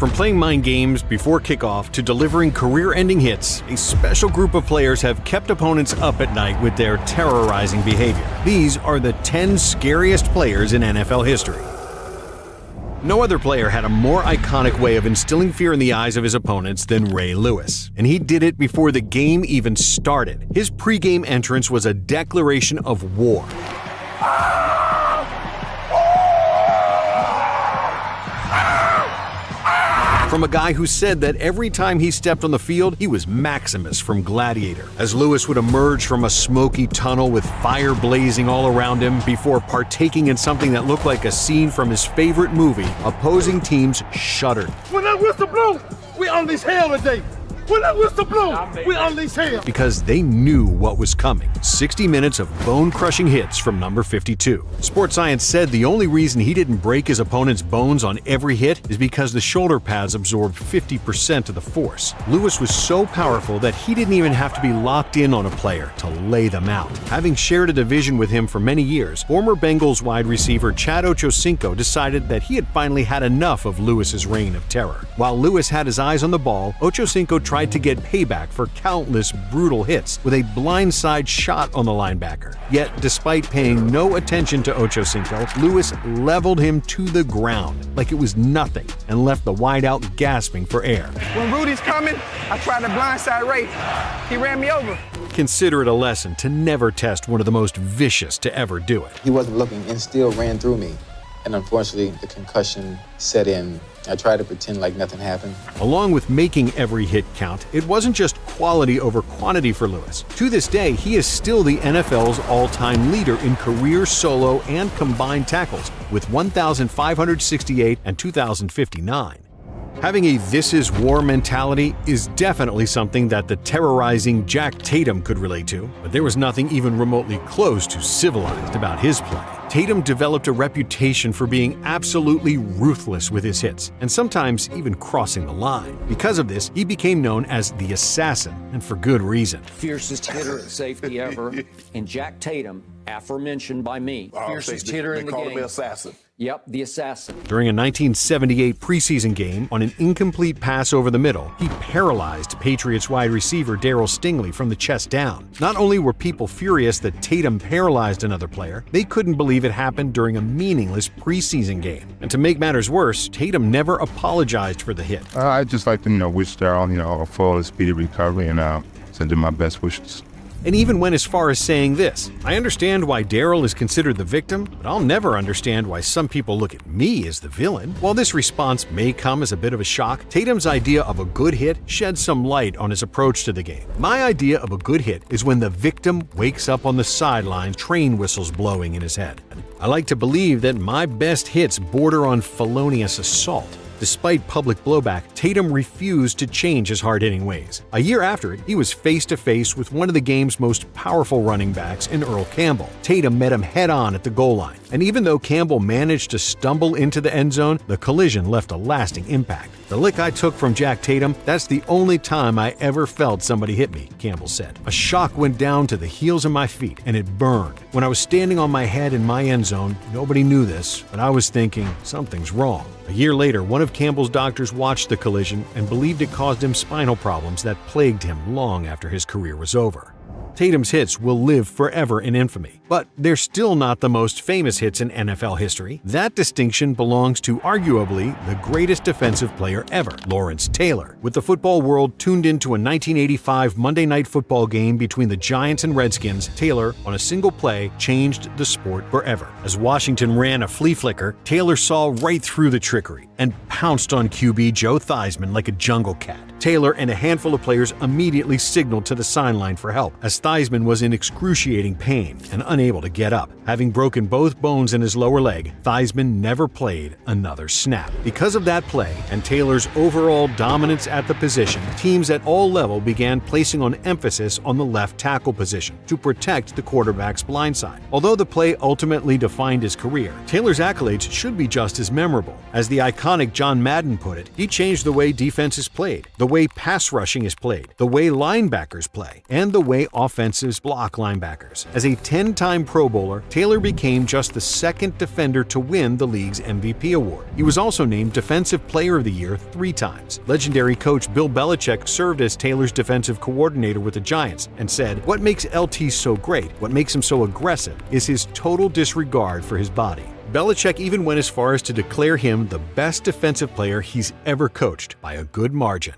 From playing mind games before kickoff to delivering career-ending hits, a special group of players have kept opponents up at night with their terrorizing behavior. These are the 10 scariest players in NFL history. No other player had a more iconic way of instilling fear in the eyes of his opponents than Ray Lewis, and he did it before the game even started. His pregame entrance was a declaration of war. From a guy who said that every time he stepped on the field, he was Maximus from Gladiator, as Lewis would emerge from a smoky tunnel with fire blazing all around him before partaking in something that looked like a scene from his favorite movie. Opposing teams shuddered. When that whistle blows, we unleash hell today. When that whistle blows, we unleash hell. Because they knew what was coming. 60 minutes of bone-crushing hits from number 52. Sports Science said the only reason he didn't break his opponent's bones on every hit is because the shoulder pads absorbed 50% of the force. Lewis was so powerful that he didn't even have to be locked in on a player to lay them out. Having shared a division with him for many years, former Bengals wide receiver Chad Ochocinco decided that he had finally had enough of Lewis's reign of terror. While Lewis had his eyes on the ball, Ochocinco tried to get payback for countless brutal hits with a blindside shot on the linebacker. Yet, despite paying no attention to Ochocinco, Lewis leveled him to the ground like it was nothing and left the wideout gasping for air. When Rudy's coming, I tried to blindside Ray. He ran me over. Consider it a lesson to never test one of the most vicious to ever do it. He wasn't looking and still ran through me. And unfortunately, the concussion set in. I tried to pretend like nothing happened. Along with making every hit count, it wasn't just quality over quantity for Lewis. To this day, he is still the NFL's all-time leader in career solo and combined tackles, with 1,568 and 2,059. Having a "this is war" mentality is definitely something that the terrorizing Jack Tatum could relate to, but there was nothing even remotely close to civilized about his play. Tatum developed a reputation for being absolutely ruthless with his hits, and sometimes even crossing the line. Because of this, he became known as the Assassin, and for good reason. Fiercest hitter at safety ever, and Jack Tatum, aforementioned by me, fiercest hitter in the game. They call him Assassin. Yep, the Assassin. During a 1978 preseason game, on an incomplete pass over the middle, he paralyzed Patriots wide receiver Darryl Stingley from the chest down. Not only were people furious that Tatum paralyzed another player, they couldn't believe it happened during a meaningless preseason game. And to make matters worse, Tatum never apologized for the hit. I'd just like to, wish Darryl, a full and speedy recovery and send him my best wishes. And even went as far as saying this: "I understand why Darryl is considered the victim, but I'll never understand why some people look at me as the villain." While this response may come as a bit of a shock, Tatum's idea of a good hit sheds some light on his approach to the game. "My idea of a good hit is when the victim wakes up on the sidelines, train whistles blowing in his head. I like to believe that my best hits border on felonious assault." Despite public blowback, Tatum refused to change his hard-hitting ways. A year after it, he was face-to-face with one of the game's most powerful running backs in Earl Campbell. Tatum met him head-on at the goal line, and even though Campbell managed to stumble into the end zone, the collision left a lasting impact. "The lick I took from Jack Tatum, that's the only time I ever felt somebody hit me," Campbell said. "A shock went down to the heels of my feet, and it burned. When I was standing on my head in my end zone, nobody knew this, but I was thinking, something's wrong." A year later, one of Campbell's doctors watched the collision and believed it caused him spinal problems that plagued him long after his career was over. Tatum's hits will live forever in infamy, but they're still not the most famous hits in NFL history. That distinction belongs to arguably the greatest defensive player ever, Lawrence Taylor. With the football world tuned into a 1985 Monday Night Football game between the Giants and Redskins, Taylor, on a single play, changed the sport forever. As Washington ran a flea flicker, Taylor saw right through the trickery and pounced on QB Joe Theismann like a jungle cat. Taylor and a handful of players immediately signaled to the sideline for help, as Theismann was in excruciating pain and unable to get up. Having broken both bones in his lower leg, Theismann never played another snap. Because of that play and Taylor's overall dominance at the position, teams at all levels began placing on emphasis on the left tackle position to protect the quarterback's blindside. Although the play ultimately defined his career, Taylor's accolades should be just as memorable, as the iconic iconic John Madden put it, he changed the way defense is played, the way pass rushing is played, the way linebackers play, and the way offenses block linebackers. As a 10-time Pro Bowler, Taylor became just the second defender to win the league's MVP award. He was also named Defensive Player of the Year 3 times. Legendary coach Bill Belichick served as Taylor's defensive coordinator with the Giants and said, "What makes LT so great, what makes him so aggressive, is his total disregard for his body." Belichick even went as far as to declare him the best defensive player he's ever coached by a good margin.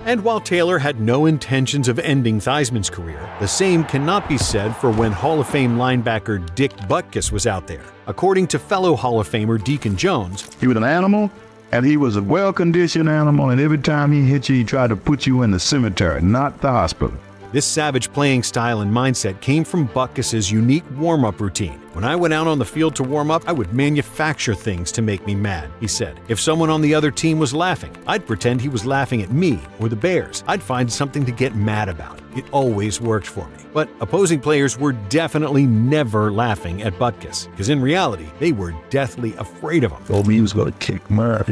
And while Taylor had no intentions of ending Theismann's career, the same cannot be said for when Hall of Fame linebacker Dick Butkus was out there. According to fellow Hall of Famer Deacon Jones, he was an animal, and he was a well-conditioned animal, and every time he hit you, he tried to put you in the cemetery, not the hospital. this savage playing style and mindset came from Butkus's unique warm-up routine. "When I went out on the field to warm up, I would manufacture things to make me mad," he said. "If someone on the other team was laughing, I'd pretend he was laughing at me or the Bears. I'd find something to get mad about. It always worked for me." But opposing players were definitely never laughing at Butkus, because in reality, they were deathly afraid of him. Told me he was going to kick my...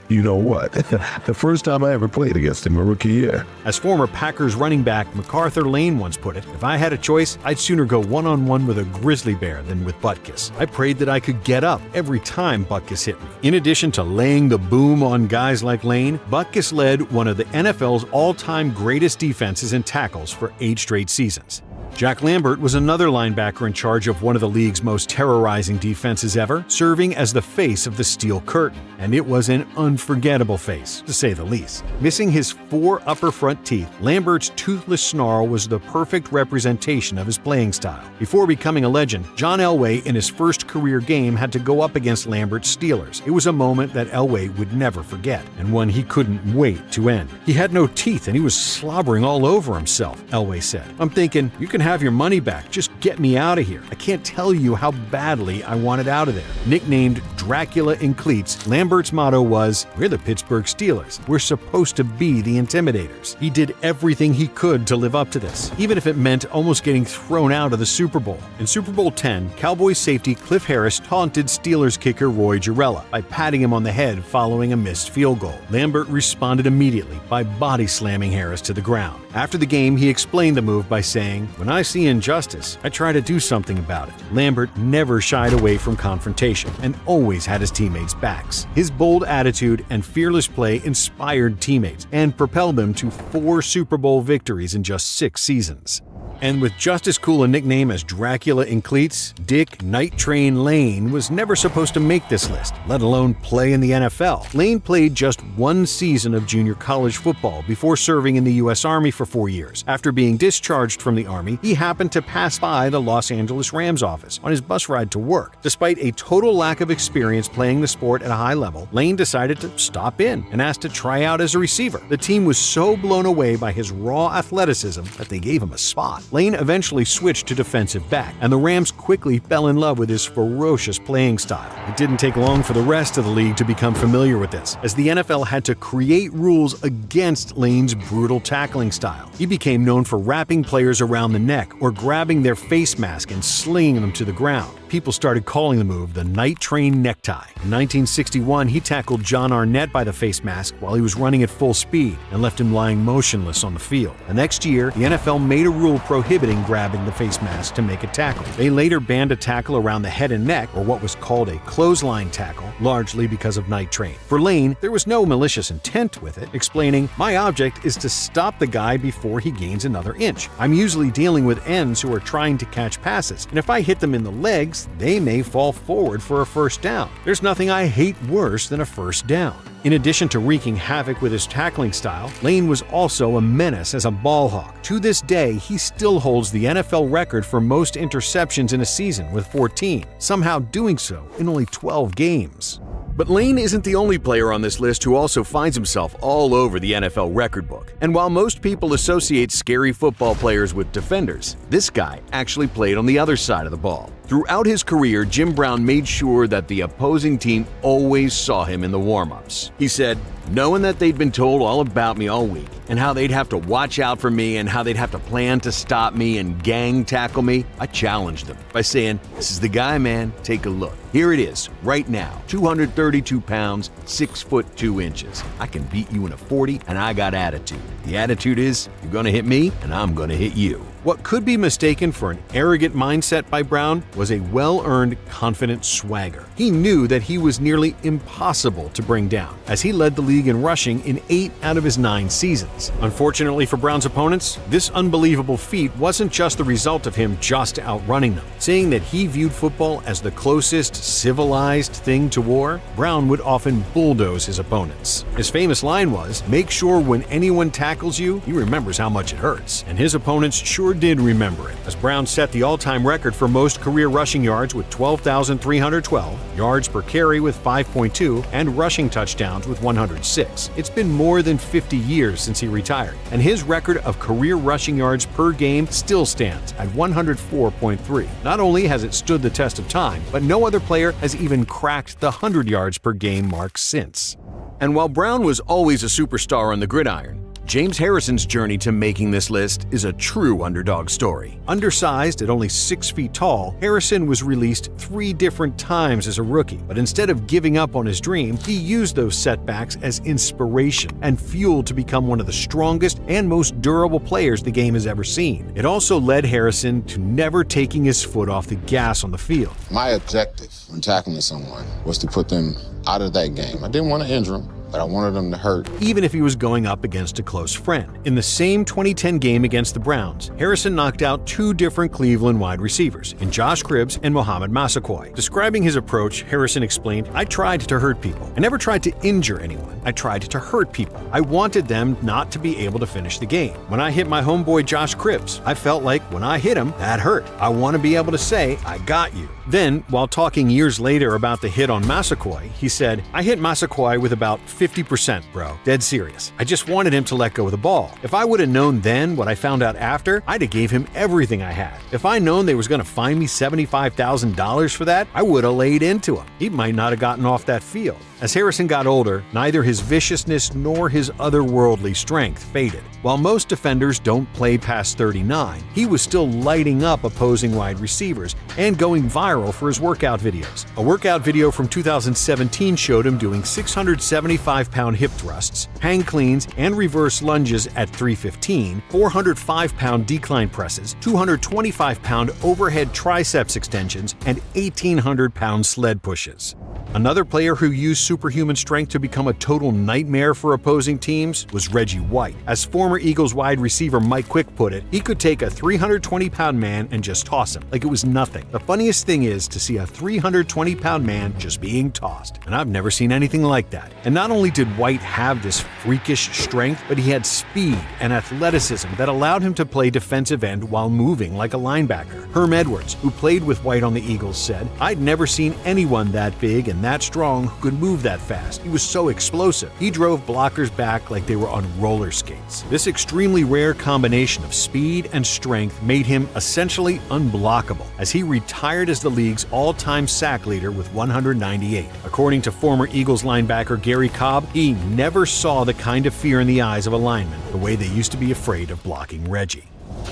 You know what? The first time I ever played against him, a rookie year. As former Packers running back MacArthur Lane once put it, "If I had a choice, I'd sooner go one-on-one with a grizzly bear than with Butkus. I prayed that I could get up every time Butkus hit me." In addition to laying the boom on guys like Lane, Butkus led one of the NFL's all-time greatest defenses and tackles for 8 straight seasons. Jack Lambert was another linebacker in charge of one of the league's most terrorizing defenses ever, serving as the face of the Steel Curtain. And it was an unforgettable face, to say the least. Missing his 4 upper front teeth, Lambert's toothless snarl was the perfect representation of his playing style. Before becoming a legend, John Elway in his first career game had to go up against Lambert's Steelers. It was a moment that Elway would never forget, and one he couldn't wait to end. "He had no teeth and he was slobbering all over himself," Elway said. "I'm thinking, you can have your money back, just get me out of here. I can't tell you how badly I wanted out of there." Nicknamed Dracula in cleats, Lambert's motto was, "We're the Pittsburgh Steelers. We're supposed to be the Intimidators." He did everything he could to live up to this, even if it meant almost getting thrown out of the Super Bowl. In Super Bowl X, Cowboys safety Cliff Harris taunted Steelers kicker Roy Gerela by patting him on the head following a missed field goal. Lambert responded immediately by body slamming Harris to the ground. After the game, he explained the move by saying, "When I see injustice, I try to do something about it." Lambert never shied away from confrontation and always had his teammates' backs. His bold attitude and fearless play inspired teammates and propelled them to 4 Super Bowl victories in just 6 seasons. And with just as cool a nickname as Dracula in cleats, Dick Night Train Lane was never supposed to make this list, let alone play in the NFL. Lane played just 1 season of junior college football before serving in the U.S. Army for 4 years. After being discharged from the Army, he happened to pass by the Los Angeles Rams office on his bus ride to work. Despite a total lack of experience playing the sport at a high level, Lane decided to stop in and asked to try out as a receiver. The team was so blown away by his raw athleticism that they gave him a spot. Lane eventually switched to defensive back, and the Rams quickly fell in love with his ferocious playing style. It didn't take long for the rest of the league to become familiar with this, as the NFL had to create rules against Lane's brutal tackling style. He became known for wrapping players around the neck or grabbing their face mask and slinging them to the ground. People started calling the move the Night Train necktie. In 1961, he tackled John Arnett by the face mask while he was running at full speed and left him lying motionless on the field. The next year, the NFL made a rule prohibiting grabbing the face mask to make a tackle. They later banned a tackle around the head and neck, or what was called a clothesline tackle, largely because of Night Train. For Lane, there was no malicious intent with it, explaining, "My object is to stop the guy before he gains another inch. I'm usually dealing with ends who are trying to catch passes, and if I hit them in the legs, they may fall forward for a first down. There's nothing I hate worse than a first down." In addition to wreaking havoc with his tackling style, Lane was also a menace as a ball hawk. To this day, he still holds the NFL record for most interceptions in a season with 14, somehow doing so in only 12 games. But Lane isn't the only player on this list who also finds himself all over the NFL record book. And while most people associate scary football players with defenders, this guy actually played on the other side of the ball. Throughout his career, Jim Brown made sure that the opposing team always saw him in the warm-ups. He said, knowing that they'd been told all about me all week and how they'd have to watch out for me and how they'd have to plan to stop me and gang tackle me, I challenged them by saying, this is the guy, man, take a look. Here it is, right now, 232 pounds, 6 foot 2 inches. I can beat you in a 40 and I got attitude. The attitude is, you're gonna hit me and I'm gonna hit you. What could be mistaken for an arrogant mindset by Brown was a well-earned, confident swagger. He knew that he was nearly impossible to bring down, as he led the league in rushing in 8 out of his 9 seasons. Unfortunately for Brown's opponents, this unbelievable feat wasn't just the result of him just outrunning them. Saying that he viewed football as the closest civilized thing to war, Brown would often bulldoze his opponents. His famous line was, make sure when anyone tackles you, he remembers how much it hurts. And his opponents sure did remember it, as Brown set the all-time record for most career rushing yards with 12,312, yards per carry with 5.2, and rushing touchdowns with 106. It's been more than 50 years since he retired, and his record of career rushing yards per game still stands at 104.3. Not only has it stood the test of time, but no other player has even cracked the 100 yards per game mark since. And while Brown was always a superstar on the gridiron, James Harrison's journey to making this list is a true underdog story. Undersized at only 6 feet tall, Harrison was released 3 different times as a rookie, but instead of giving up on his dream, he used those setbacks as inspiration and fuel to become one of the strongest and most durable players the game has ever seen. It also led Harrison to never taking his foot off the gas on the field. My objective when tackling someone was to put them out of that game. I didn't want to injure them, but I wanted them to hurt. Even if he was going up against a close friend. In the same 2010 game against the Browns, Harrison knocked out 2 different Cleveland wide receivers, in Josh Cribbs and Mohamed Massaquoi. Describing his approach, Harrison explained, I tried to hurt people. I never tried to injure anyone. I tried to hurt people. I wanted them not to be able to finish the game. When I hit my homeboy Josh Cribbs, I felt like when I hit him, that hurt. I want to be able to say, I got you. Then, while talking years later about the hit on Massaquoi, he said, I hit Massaquoi with about 50%, bro. Dead serious. I just wanted him to let go of the ball. If I would have known then what I found out after, I'd have gave him everything I had. If I known they was going to fine me $75,000 for that, I would have laid into him. He might not have gotten off that field. As Harrison got older, neither his viciousness nor his otherworldly strength faded. While most defenders don't play past 39, he was still lighting up opposing wide receivers and going viral for his workout videos. A workout video from 2017 showed him doing 675-pound hip thrusts, hang cleans, and reverse lunges at 315, 405-pound decline presses, 225-pound overhead triceps extensions, and 1,800-pound sled pushes. Another player who used superhuman strength to become a total nightmare for opposing teams was Reggie White. As former Eagles wide receiver Mike Quick put it, he could take a 320-pound man and just toss him like it was nothing. The funniest thing is to see a 320-pound man just being tossed, and I've never seen anything like that. And not only did White have this freakish strength, but he had speed and athleticism that allowed him to play defensive end while moving like a linebacker. Herm Edwards, who played with White on the Eagles, said, I'd never seen anyone that big and that strong who could move that fast. He was so explosive. He drove blockers back like they were on roller skates. This extremely rare combination of speed and strength made him essentially unblockable, as he retired as the league's all-time sack leader with 198. According to former Eagles linebacker Gary Cobb, he never saw the kind of fear in the eyes of a lineman the way they used to be afraid of blocking Reggie.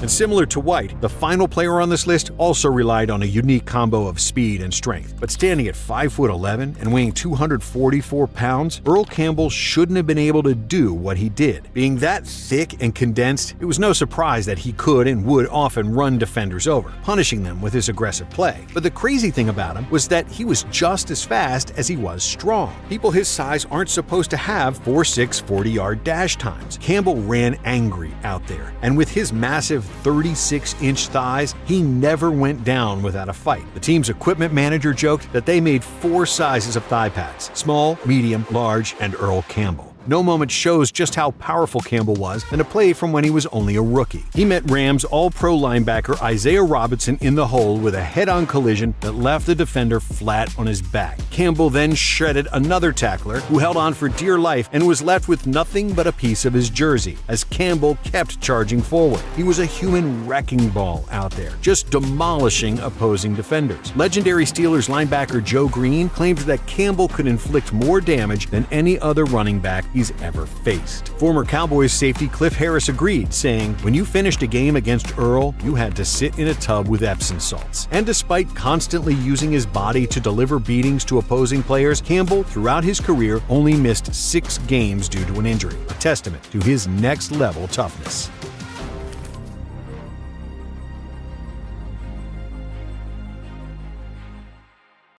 And similar to White, the final player on this list also relied on a unique combo of speed and strength. But standing at 5'11" and weighing 244 pounds, Earl Campbell shouldn't have been able to do what he did. Being that thick and condensed, it was no surprise that he could and would often run defenders over, punishing them with his aggressive play. But the crazy thing about him was that he was just as fast as he was strong. People his size aren't supposed to have 4.6 40-yard dash times. Campbell ran angry out there, and with his massive 36-inch thighs, he never went down without a fight. The team's equipment manager joked that they made 4 sizes of thigh pads: small, medium, large, and Earl Campbell. No moment shows just how powerful Campbell was than a play from when he was only a rookie. He met Rams All-Pro linebacker Isaiah Robinson in the hole with a head-on collision that left the defender flat on his back. Campbell then shredded another tackler who held on for dear life and was left with nothing but a piece of his jersey as Campbell kept charging forward. He was a human wrecking ball out there, just demolishing opposing defenders. Legendary Steelers linebacker Joe Green claimed that Campbell could inflict more damage than any other running back he's ever faced. Former Cowboys safety Cliff Harris agreed, saying, "When you finished a game against Earl, you had to sit in a tub with Epsom salts." And despite constantly using his body to deliver beatings to opposing players, Campbell, throughout his career, only missed 6 games due to an injury, a testament to his next-level toughness.